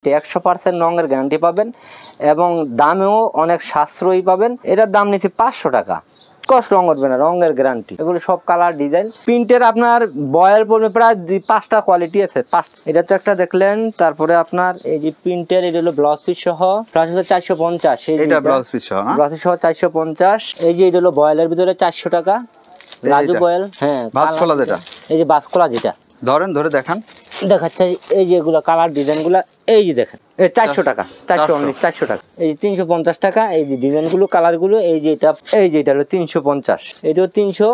100% রঙের গ্যারান্টি পাবেন এবং দামেও অনেক সাশ্রয়ী পাবেন। এটার দাম নিচ্ছে 500 টাকা। কষ্ট রং উঠবে না, রঙের গ্যারান্টি। এগুলো সব কালার ডিজাইন। প্রিন্টের আপনার বয়েল পড়বে প্রায় 5টা কোয়ালিটি আছে। এটা তো একটা দেখলেন। তারপরে আপনার এই যে প্রিন্টের, এটা হলো ব্লাউজ পিস সহ, প্রাইস হলো 450। এটা ব্লাউজ পিস সহ না? ব্লাউজ পিস সহ 450। এই যে এটা হলো বয়েলের ভিতরে 400 টাকা। রাজু বয়েল, হ্যাঁ বাসকলা যেটা, এই যে বাসকলা যেটা ধরেন ধরে দেখান, দেখাচ্ছে। এই যে এগুলো কালার ডিজাইনগুলো, এই যে দেখেন, এই 400 টাকা, 400 টাকা। এই 350 টাকা। এই যে ডিজাইনগুলো, কালারগুলো, এই যে এটা হলো 350। এটাও 300।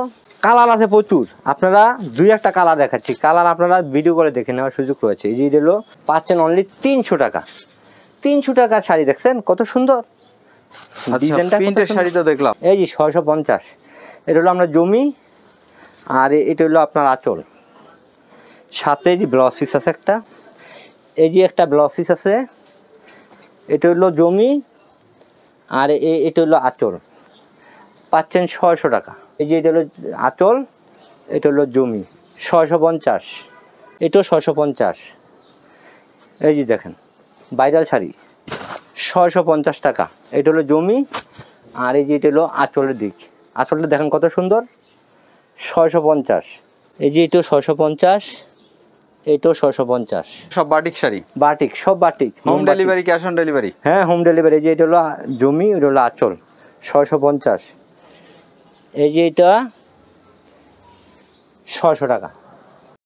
কালার আছে প্রচুর, আপনারা 2-1টা কালার দেখাচ্ছি। কালার আপনারা ভিডিও করে দেখে নেওয়ার সুযোগ রয়েছে। এই যে এটা হলো পাচ্ছেন অনলি 300 টাকা। 300 টাকার শাড়ি দেখছেন কত সুন্দর ডিজাইনটা। প্রিন্টের শাড়ি তো দেখলাম। এই যে 650। এটা হলো আমরা জমি, আর এটা হলো আপনার আঁচল। সাথে যে ব্লাউজ পিস আছে একটা, এই যে একটা ব্লাউজ পিস আছে। এটা হলো জমি, আর এটা হলো আঁচল। পাচ্ছেন 600 টাকা। এই যে এটা হলো আঁচল, এটা হলো জমি, 650। এটাও 650। এই যে দেখেন ভাইরাল শাড়ি, 650 টাকা। এটা হলো জমি, আর এই যে এটা হলো আঁচলের দিক। আঁচলটা দেখেন কত সুন্দর, 650। এই যে এটাও 650, এটাও 650। সব বাটিক শাড়ি, বাটিক, সব batik. Home delivery, cash on delivery? হ্যাঁ, হোম ডেলিভারি। যে এটা হলো জমি, এটা হলো আঁচল, 650। এই যে এটা 600 টাকা।